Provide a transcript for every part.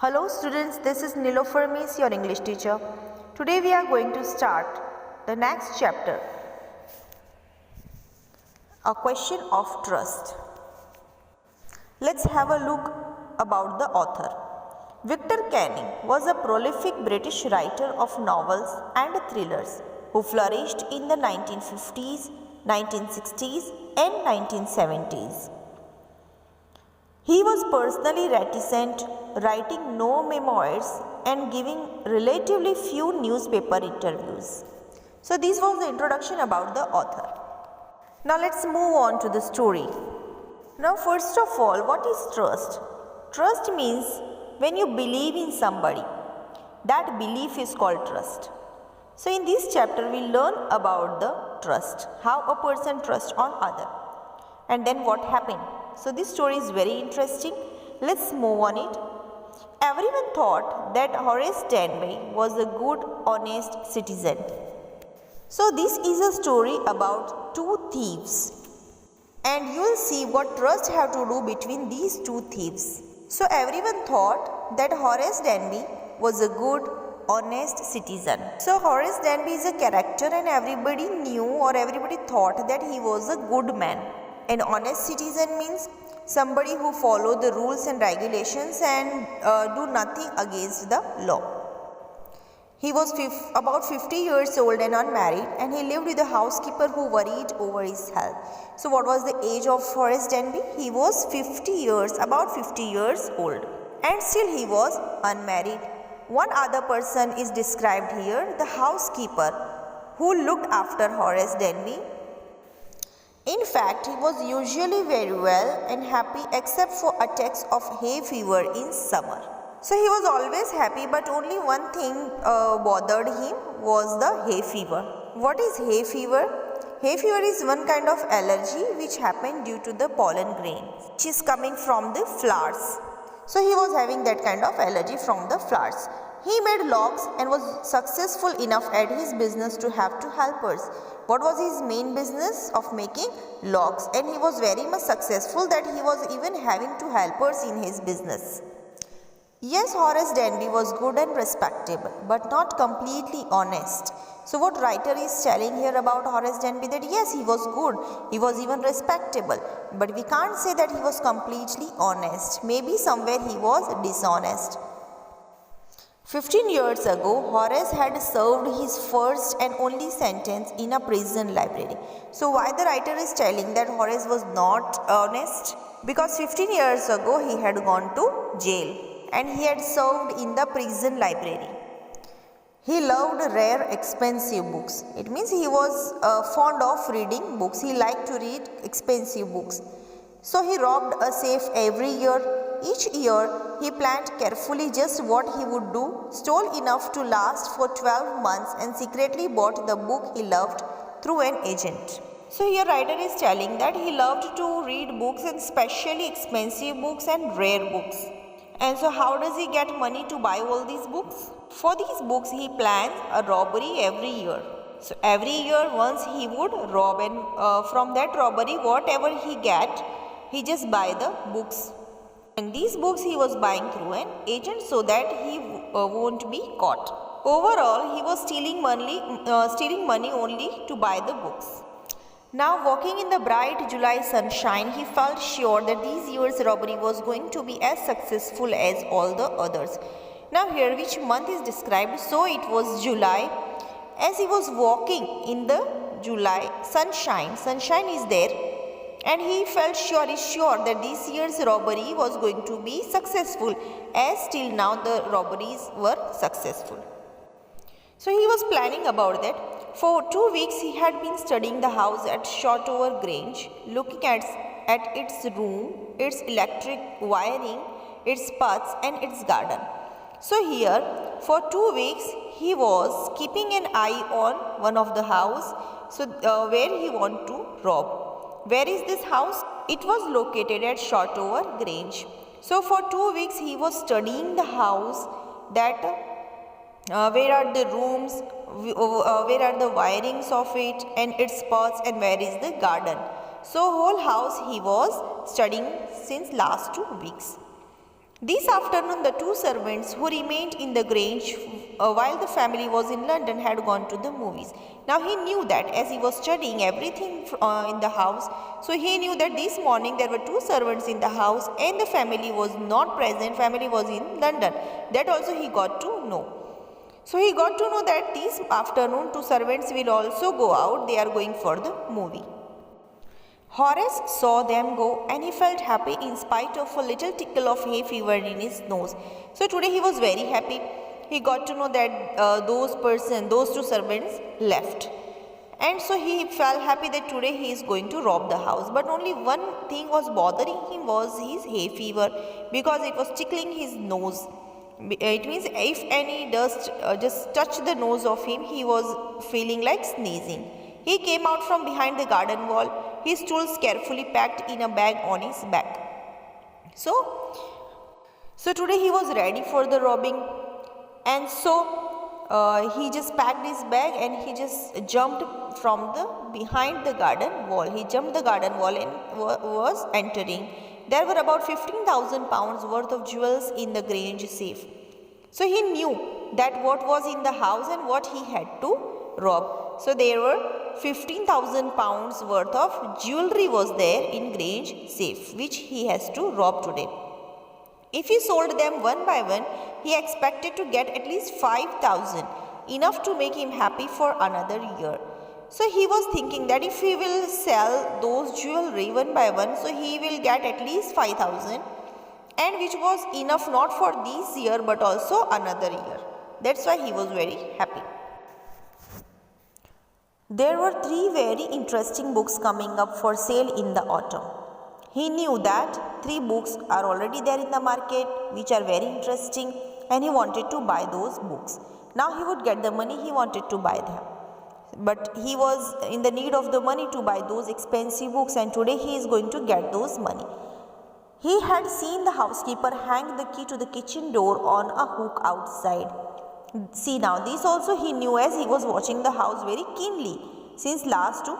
Hello students, this is Nilofer Miss, your English teacher. Today we are going to start the next chapter, a question of trust. Let's have a look about the author. Victor Canning was a prolific British writer of novels and thrillers who flourished in the 1950s, 1960s and 1970s. He was personally reticent, writing no memoirs and giving relatively few newspaper interviews. So this was the introduction about the author. Now let's move on to the story. Now first of all, what is trust? Trust means when you believe in somebody. That belief is called trust. So in this chapter we learn about the trust, how a person trusts on other. And then what happened? So this story is very interesting. Let's move on it. Everyone thought that Horace Denby was a good, honest citizen. So this is a story about two thieves. And you will see what trust have to do between these two thieves. So everyone thought that Horace Denby was a good, honest citizen. So Horace Denby is a character and everybody knew or everybody thought that he was a good man. An honest citizen means somebody who follow the rules and regulations and do nothing against the law. He was about 50 years old and unmarried, and he lived with a housekeeper who worried over his health. So what was the age of Horace Denby? He was about 50 years old, and still he was unmarried. One other person is described here, the housekeeper who looked after Horace Denby. In fact, he was usually very well and happy except for attacks of hay fever in summer. So he was always happy, but only one thing bothered him was the hay fever. What is hay fever? Hay fever is one kind of allergy which happened due to the pollen grain which is coming from the flowers. So he was having that kind of allergy from the flowers. He made locks and was successful enough at his business to have two helpers. What was his main business? Of making locks, and he was very much successful that he was even having two helpers in his business. Yes, Horace Denby was good and respectable, but not completely honest. So what writer is telling here about Horace Denby? That yes, he was good, he was even respectable, but we can't say that he was completely honest. Maybe somewhere he was dishonest. 15 years ago, Horace had served his first and only sentence in a prison library. So why the writer is telling that Horace was not honest? Because 15 years ago he had gone to jail and he had served in the prison library. He loved rare, expensive books. It means he was fond of reading books. He liked to read expensive books. So he robbed a safe every year. Each year, he planned carefully just what he would do, stole enough to last for 12 months and secretly bought the book he loved through an agent. So here writer is telling that he loved to read books, and especially expensive books and rare books. And so how does he get money to buy all these books? For these books, he plans a robbery every year. So every year once he would rob, and from that robbery whatever he get, he just buy the books. And these books he was buying through an agent so that he won't be caught. Overall, he was stealing money only to buy the books. Now walking in the bright July sunshine, he felt sure that this year's robbery was going to be as successful as all the others. Now here which month is described? So it was July. As he was walking in the July sunshine is there. And he felt sure that this year's robbery was going to be successful, as till now the robberies were successful. So he was planning about that. For 2 weeks he had been studying the house at Shotover Grange, looking at its room, its electric wiring, its paths and its garden. So here for 2 weeks he was keeping an eye on one of the house, where he want to rob. Where is this house? It was located at Shotover Grange. So for 2 weeks he was studying the house, that where are the rooms, where are the wirings of it and its paths, and where is the garden. So whole house he was studying since last 2 weeks. This afternoon, the two servants who remained in the Grange while the family was in London had gone to the movies. Now he knew that as he was studying everything in the house, so he knew that this morning there were two servants in the house and the family was not present, family was in London. That also he got to know. So he got to know that this afternoon two servants will also go out, they are going for the movie. Horace saw them go and he felt happy in spite of a little tickle of hay fever in his nose. So today he was very happy. He got to know that those two servants left. And so he felt happy that today he is going to rob the house. But only one thing was bothering him was his hay fever, because it was tickling his nose. It means if any dust just touched the nose of him, he was feeling like sneezing. He came out from behind the garden wall, his tools carefully packed in a bag on his back. So today he was ready for the robbing, and so he just packed his bag and he just jumped from the behind the garden wall. He jumped the garden wall and was entering. There were about 15,000 pounds worth of jewels in the Grange safe. So he knew that what was in the house and what he had to rob. So there were 15,000 pounds worth of jewelry was there in Grange safe, which he has to rob today. If he sold them one by one, he expected to get at least 5,000, enough to make him happy for another year. So he was thinking that if he will sell those jewelry one by one, so he will get at least 5,000, and which was enough not for this year but also another year. That's why he was very happy. There were 3 very interesting books coming up for sale in the autumn. He knew that 3 books are already there in the market which are very interesting, and he wanted to buy those books. Now he would get the money, he wanted to buy them. But he was in the need of the money to buy those expensive books, and today he is going to get those money. He had seen the housekeeper hang the key to the kitchen door on a hook outside. See, now this also he knew as he was watching the house very keenly since last 2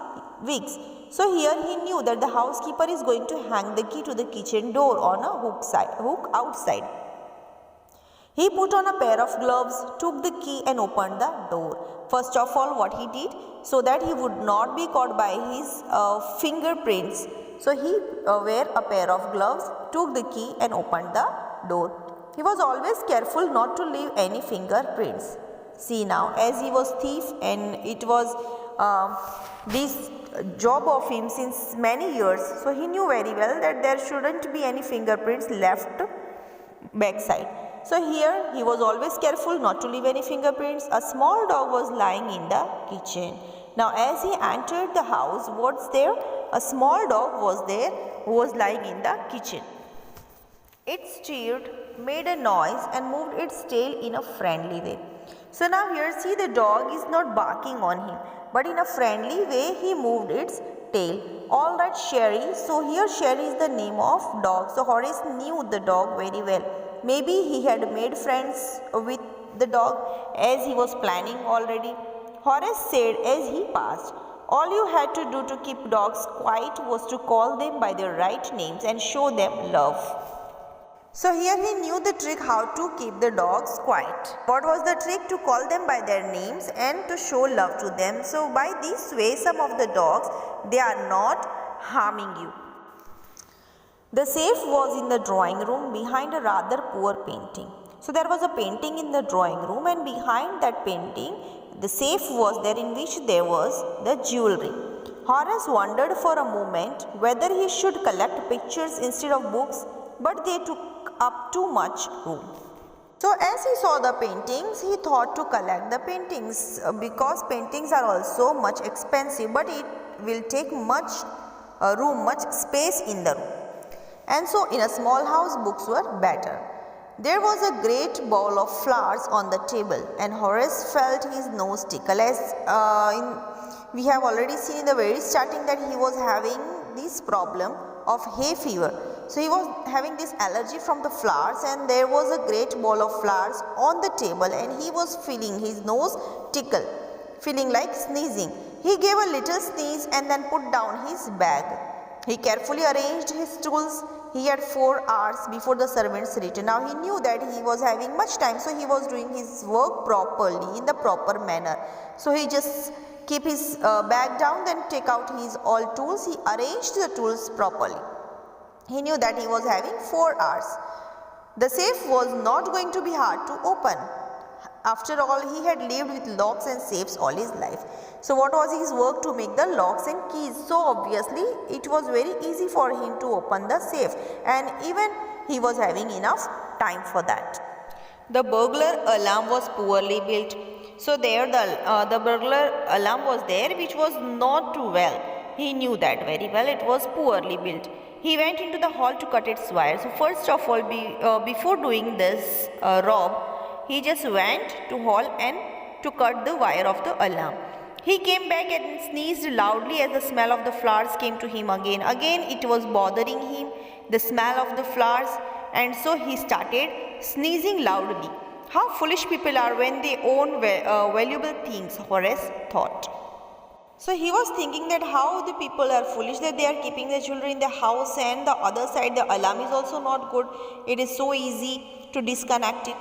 weeks. So here he knew that the housekeeper is going to hang the key to the kitchen door on a hook outside. He put on a pair of gloves, took the key and opened the door. First of all, what he did, so that he would not be caught by his fingerprints, so he wear a pair of gloves, took the key and opened the door. He was always careful not to leave any fingerprints. See now, as he was thief and it was this job of him since many years, so he knew very well that there shouldn't be any fingerprints left backside. So here he was always careful not to leave any fingerprints. A small dog was lying in the kitchen. Now as he entered the house, what's there? A small dog was there who was lying in the kitchen. It stirred, made a noise and moved its tail in a friendly way. So now here see, the dog is not barking on him, but in a friendly way he moved its tail. Alright, Sherry. So here Sherry is the name of dog. So Horace knew the dog very well. Maybe he had made friends with the dog as he was planning already. Horace said as he passed, all you had to do to keep dogs quiet was to call them by their right names and show them love. So here he knew the trick how to keep the dogs quiet. What was the trick? To call them by their names and to show love to them. So by this way, some of the dogs, they are not harming you. The safe was in the drawing room behind a rather poor painting. So there was a painting in the drawing room, and behind that painting, the safe was there in which there was the jewelry. Horace wondered for a moment whether he should collect pictures instead of books, but they took up too much room. So as he saw the paintings, he thought to collect the paintings because paintings are also much expensive, but it will take much room, much space in the room. And so in a small house, books were better. There was a great bowl of flowers on the table, and Horace felt his nose tickle. As we have already seen in the very starting that he was having this problem of hay fever. So he was having this allergy from the flowers, and there was a great bowl of flowers on the table, and he was feeling his nose tickle, feeling like sneezing. He gave a little sneeze and then put down his bag. He carefully arranged his tools. He had 4 hours before the servants returned. Now he knew that he was having much time, so he was doing his work properly in the proper manner. So he just keep his bag down, then take out his all tools. He arranged the tools properly. He knew that he was having 4 hours. The safe was not going to be hard to open. After all, he had lived with locks and safes all his life. So what was his work? To make the locks and keys. So obviously it was very easy for him to open the safe, and even he was having enough time for that. The burglar alarm was poorly built. So there the burglar alarm was there, which was not too well. He knew that very well. It was poorly built. He went into the hall to cut its wire. So first of all, before doing this rob, he just went to hall and to cut the wire of the alarm. He came back and sneezed loudly as the smell of the flowers came to him again. Again it was bothering him, the smell of the flowers, and so he started sneezing loudly. How foolish people are when they own valuable things, Horace thought. So he was thinking that how the people are foolish, that they are keeping their children in the house, and the other side the alarm is also not good. It is so easy to disconnect it.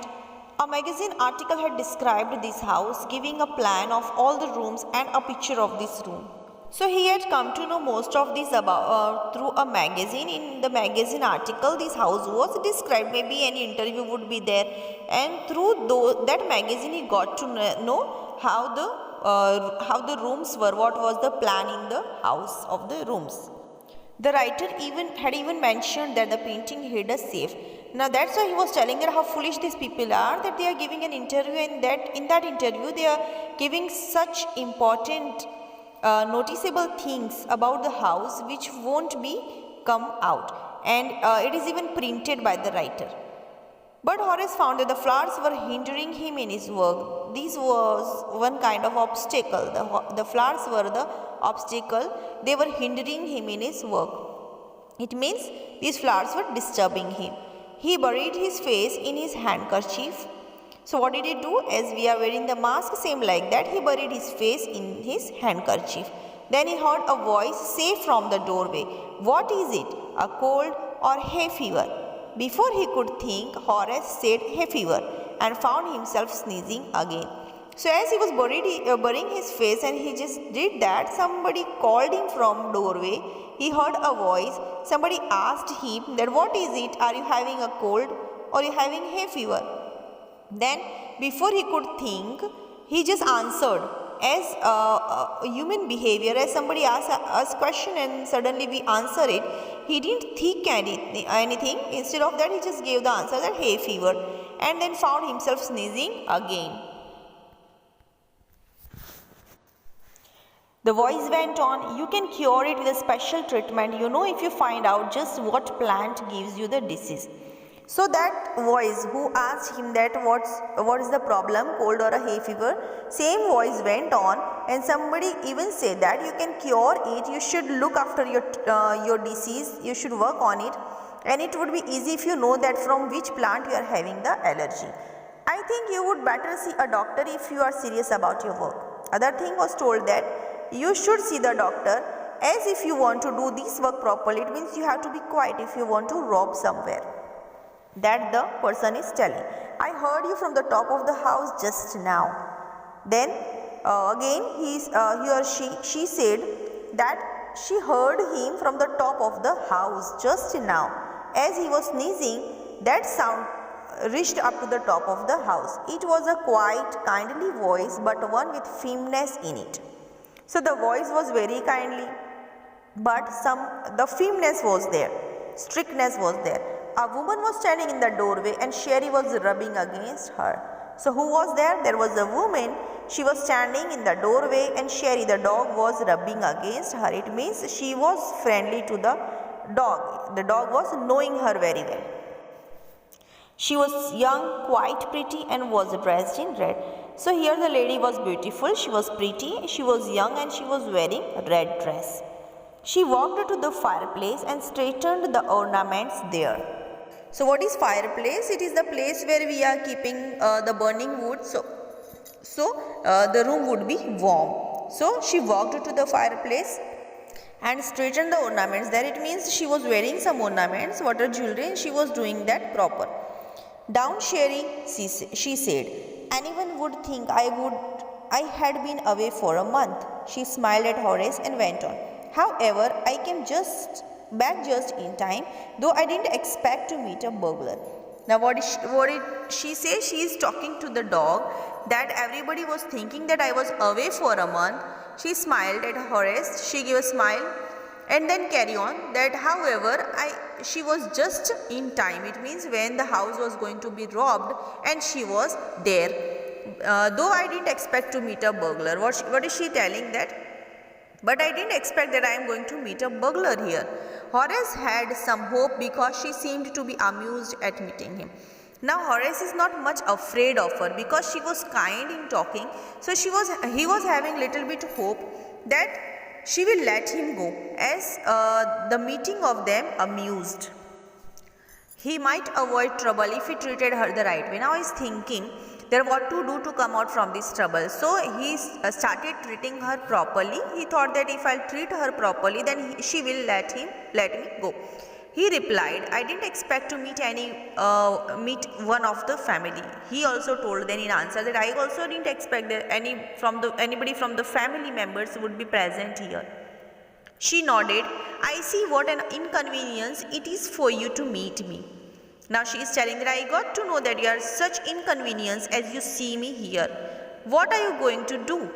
A magazine article had described this house, giving a plan of all the rooms and a picture of this room. So he had come to know most of this about through a magazine. In the magazine article, this house was described. Maybe any interview would be there, and through that magazine, he got to know how the rooms were. What was the plan in the house of the rooms? The writer had even mentioned that the painting hid a safe. Now that's why he was telling that how foolish these people are, that they are giving an interview, and that in that interview they are giving such important noticeable things about the house which won't be come out, and it is even printed by the writer. But Horace found that the flowers were hindering him in his work. This was one kind of obstacle. The flowers were the obstacle. They were hindering him in his work. It means these flowers were disturbing him. He buried his face in his handkerchief. So what did he do? As we are wearing the mask, same like that, he buried his face in his handkerchief. Then he heard a voice say from the doorway, "What is it? A cold or hay fever?" Before he could think, Horace said hay fever and found himself sneezing again. So as he was burying his face, and he just did that, somebody called him from doorway. He heard a voice. Somebody asked him that, "What is it? Are you having a cold or are you having hay fever?" Then before he could think, he just answered as human behavior. As somebody asks us question and suddenly we answer it, he didn't think anything. Instead of that, he just gave the answer that hay fever, and then found himself sneezing again. The voice went on, "You can cure it with a special treatment, if you find out just what plant gives you the disease." So that voice who asked him that what is the problem, cold or a hay fever, same voice went on, and somebody even said that you can cure it, you should look after your disease, you should work on it, and it would be easy if you know that from which plant you are having the allergy. I think you would better see a doctor if you are serious about your work. Other thing was told that you should see the doctor, as if you want to do this work properly, it means you have to be quiet if you want to rob somewhere. That the person is telling. "I heard you from the top of the house just now." Then again he or she said that she heard him from the top of the house just now. As he was sneezing, that sound reached up to the top of the house. It was a quiet, kindly voice, but one with firmness in it. So the voice was very kindly, but the firmness was there, strictness was there. A woman was standing in the doorway, and Sherry was rubbing against her. So who was there? There was a woman. She was standing in the doorway, and Sherry the dog was rubbing against her. It means she was friendly to the dog. The dog was knowing her very well. She was young, quite pretty, and was dressed in red. So here the lady was beautiful, she was pretty, she was young, and she was wearing a red dress. She walked to the fireplace and straightened the ornaments there. So what is fireplace? It is the place where we are keeping the burning wood, so the room would be warm. So she walked to the fireplace and straightened the ornaments. There it means she was wearing some ornaments, water jewelry, and she was doing that proper. Down, Sherry, she said. Anyone would think I had been away for a month. She smiled at Horace and went on. However, I came back just in time, though I didn't expect to meet a burglar. Now what did she say? She is talking to the dog that everybody was thinking that I was away for a month. She smiled at Horace. She gave a smile and then carry on that however she was just in time. It means when the house was going to be robbed and she was there. Though I didn't expect to meet a burglar. What is she telling that? But I didn't expect that I am going to meet a burglar here. Horace had some hope because she seemed to be amused at meeting him. Now Horace is not much afraid of her because she was kind in talking. So he was having little bit hope that she will let him go as the meeting of them amused. He might avoid trouble if he treated her the right way. Now he is thinking that what to do to come out from this trouble. So he started treating her properly. He thought that if I'll treat her properly, then she will let me go. He replied, I didn't expect to meet one of the family. He also told then in answer that I also didn't expect that anybody from the family members would be present here. She nodded. I see what an inconvenience it is for you to meet me. Now she is telling that I got to know that you are such inconvenience as you see me here. What are you going to do?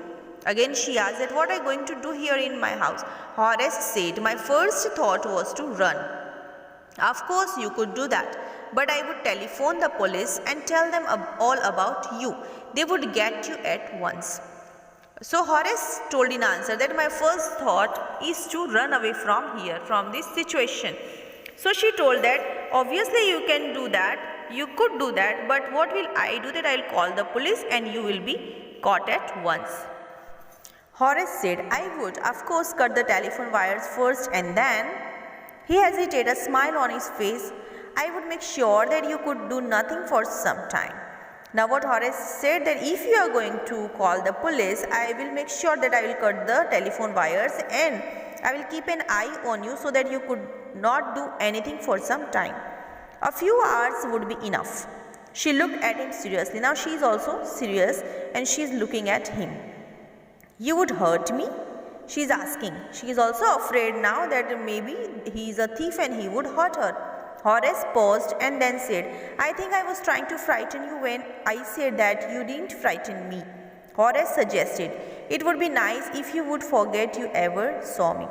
Again she asked that what are you going to do here in my house? Horace said, my first thought was to run. Of course you could do that, but I would telephone the police and tell them all about you. They would get you at once. So Horace told in answer that my first thought is to run away from here, from this situation. So she told that obviously you can do that, you could do that, but what will I do? That I will call the police and you will be caught at once. Horace said, I would of course cut the telephone wires first and then. He hesitated, a smile on his face. I would make sure that you could do nothing for some time. Now what Horace said that if you are going to call the police, I will make sure that I will cut the telephone wires and I will keep an eye on you so that you could not do anything for some time. A few hours would be enough. She looked at him seriously. Now she is also serious and she is looking at him. You would hurt me? She is asking. She is also afraid now that maybe he is a thief and he would hurt her. Horace paused and then said, I think I was trying to frighten you when I said that you didn't frighten me. Horace suggested, it would be nice if you would forget you ever saw me.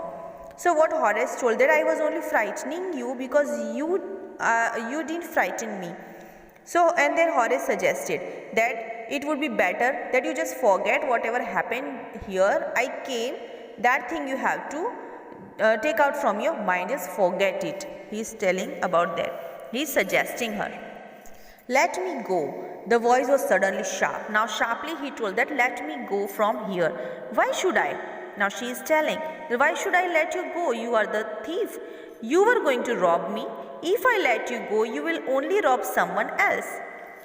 So what Horace told that I was only frightening you because you didn't frighten me. So and then Horace suggested that it would be better that you just forget whatever happened here. I came, that thing you have to take out from your mind, just forget it. He is telling about that. He is suggesting her. Let me go. The voice was suddenly sharp. Now sharply he told that let me go from here. Why should I? Now she is telling, why should I let you go? You are the thief. You were going to rob me. If I let you go, you will only rob someone else.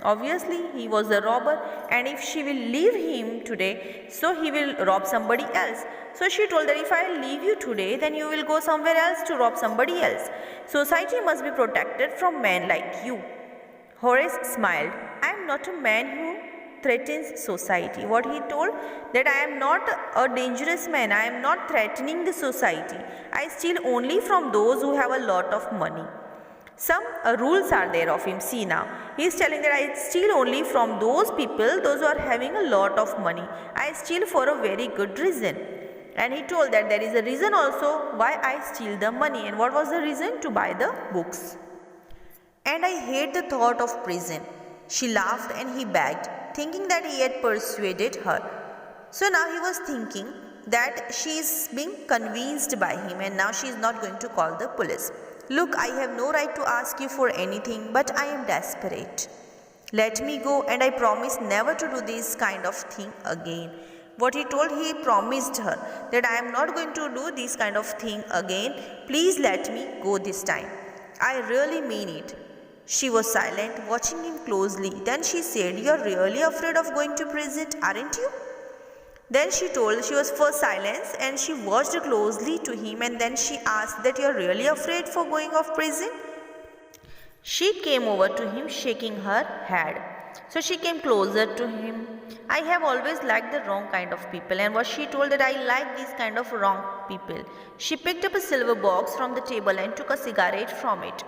Obviously, he was a robber, and if she will leave him today, so he will rob somebody else. So she told that if I leave you today, then you will go somewhere else to rob somebody else. Society must be protected from men like you. Horace smiled. I am not a man who threatens society. What he told? That I am not a dangerous man. I am not threatening the society. I steal only from those who have a lot of money. Some rules are there of him. See now, he is telling that I steal only from those people, those who are having a lot of money. I steal for a very good reason. And he told that there is a reason also why I steal the money. And what was the reason? To buy the books. And I hate the thought of prison. She laughed and he begged, thinking that he had persuaded her. So now he was thinking that she is being convinced by him and now she is not going to call the police. Look, I have no right to ask you for anything, but I am desperate. Let me go and I promise never to do this kind of thing again. What he told, he promised her that I am not going to do this kind of thing again. Please let me go this time. I really mean it. She was silent, watching him closely. Then she said, you are really afraid of going to prison, aren't you? Then she was first silenced and she watched closely to him, and then she asked that you're really afraid for going off prison? She came over to him shaking her head. So she came closer to him. I have always liked the wrong kind of people, and was she told that I like these kind of wrong people. She picked up a silver box from the table and took a cigarette from it.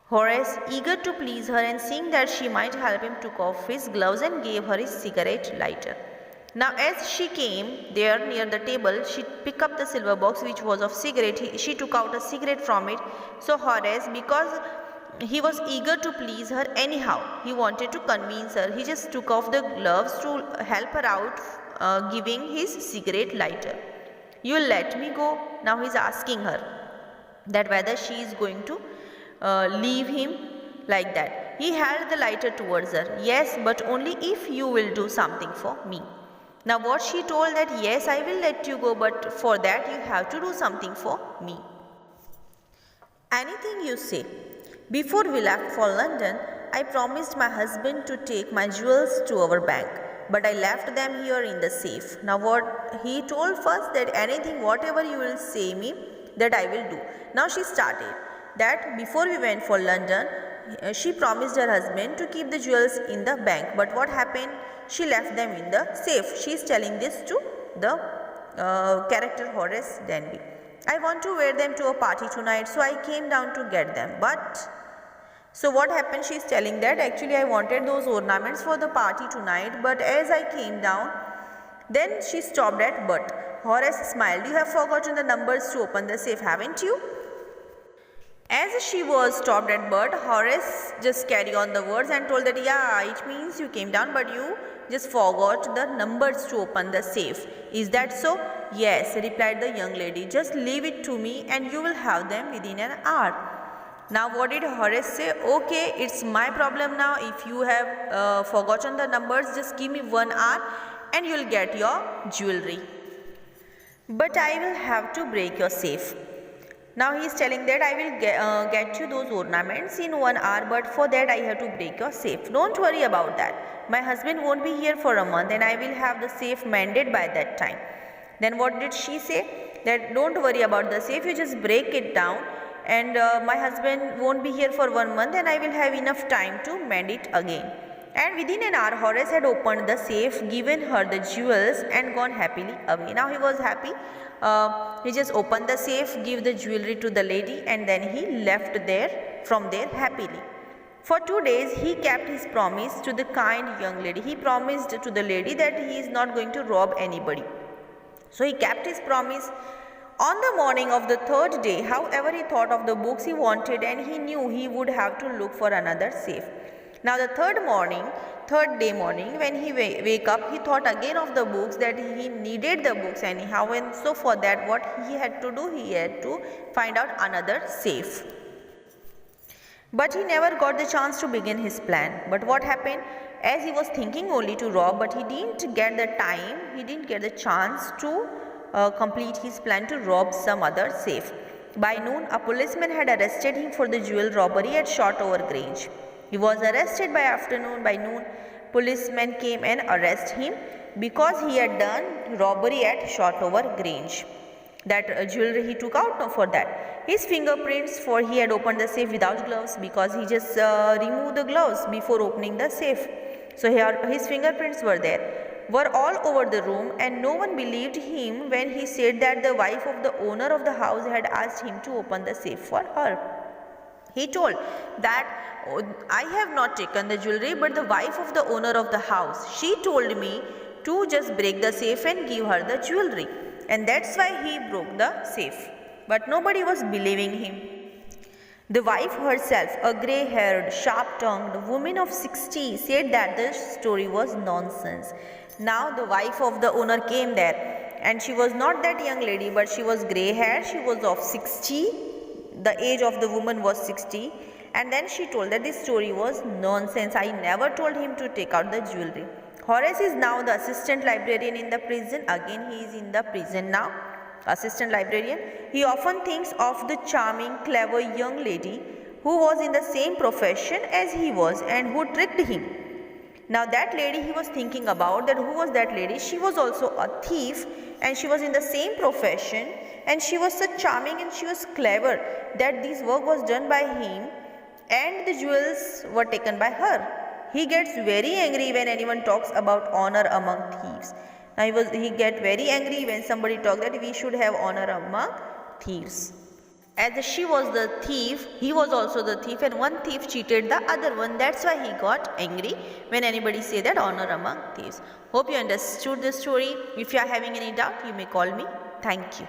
Horace, eager to please her and seeing that she might help him, took off his gloves and gave her his cigarette lighter. Now as she came there near the table, she picked up the silver box which was of cigarette. She took out a cigarette from it. So Horace, because he was eager to please her anyhow, he wanted to convince her, he just took off the gloves to help her out, giving his cigarette lighter. You'll let me go? Now he's asking her that whether she is going to leave him like that. He held the lighter towards her. Yes, but only if you will do something for me. Now what she told that yes, I will let you go, but for that you have to do something for me. Anything you say. Before we left for London, I promised my husband to take my jewels to our bank, but I left them here in the safe. Now what he told first that anything whatever you will say me, that I will do. Now she started that before we went for London, she promised her husband to keep the jewels in the bank, but what happened? She left them in the safe. She is telling this to the character Horace Denby. I want to wear them to a party tonight, so I came down to get them. But so what happened? She is telling that actually I wanted those ornaments for the party tonight, but as I came down, then she stopped at but. Horace smiled. You have forgotten the numbers to open the safe, haven't you? As she was stopped at but, Horace just carried on the words and told that yeah, it means you came down but you just forgot the numbers to open the safe. Is that so? Yes, replied the young lady. Just leave it to me and you will have them within an hour. Now what did Horace say? Okay, it's my problem now. If you have forgotten the numbers, just give me 1 hour and you will get your jewelry. But I will have to break your safe. Now he is telling that I will get you those ornaments in 1 hour, but for that I have to break your safe. Don't worry about that. My husband won't be here for a month and I will have the safe mended by that time. Then what did she say? That don't worry about the safe, you just break it down and my husband won't be here for 1 month and I will have enough time to mend it again. And within an hour, Horace had opened the safe, given her the jewels and gone happily away. Now he was happy. He just opened the safe, gave the jewelry to the lady and then he left from there happily. For 2 days, he kept his promise to the kind young lady. He promised to the lady that he is not going to rob anybody. So he kept his promise. On the morning of the 3rd day, however, he thought of the books he wanted and he knew he would have to look for another safe. Now the 3rd day morning, when he wake up, he thought again of the books, that he needed the books anyhow, and so for that what he had to do, he had to find out another safe. But he never got the chance to begin his plan. But what happened? As he was thinking only to rob, but he didn't get the time, he didn't get the chance to complete his plan to rob some other safe. By noon, a policeman had arrested him for the jewel robbery at Shotover Grange. He was arrested by afternoon. By noon, policemen came and arrested him because he had done robbery at Shotover Grange. That jewelry he took out for that. His fingerprints, for he had opened the safe without gloves because he just removed the gloves before opening the safe. So here his fingerprints were all over the room, and no one believed him when he said that the wife of the owner of the house had asked him to open the safe for her. He told that I have not taken the jewelry, but the wife of the owner of the house, she told me to just break the safe and give her the jewelry, and that's why he broke the safe. But nobody was believing him. The wife herself, a grey-haired, sharp-tongued woman of 60, said that the story was nonsense. Now the wife of the owner came there, and she was not that young lady, but she was grey-haired, she was of 60, the age of the woman was 60, and then she told that this story was nonsense. I never told him to take out the jewelry. Horace is now the assistant librarian in the prison. Again he is in the prison now, assistant librarian. He often thinks of the charming, clever young lady who was in the same profession as he was and who tricked him. Now that lady he was thinking about that who was that lady? She was also a thief and she was in the same profession and she was so charming and she was clever that this work was done by him and the jewels were taken by her. He gets very angry when anyone talks about honor among thieves. Now he get very angry when somebody talks that we should have honor among thieves. As she was the thief, he was also the thief and one thief cheated the other one. That's why he got angry when anybody say that honor among thieves. Hope you understood the story. If you are having any doubt, you may call me. Thank you.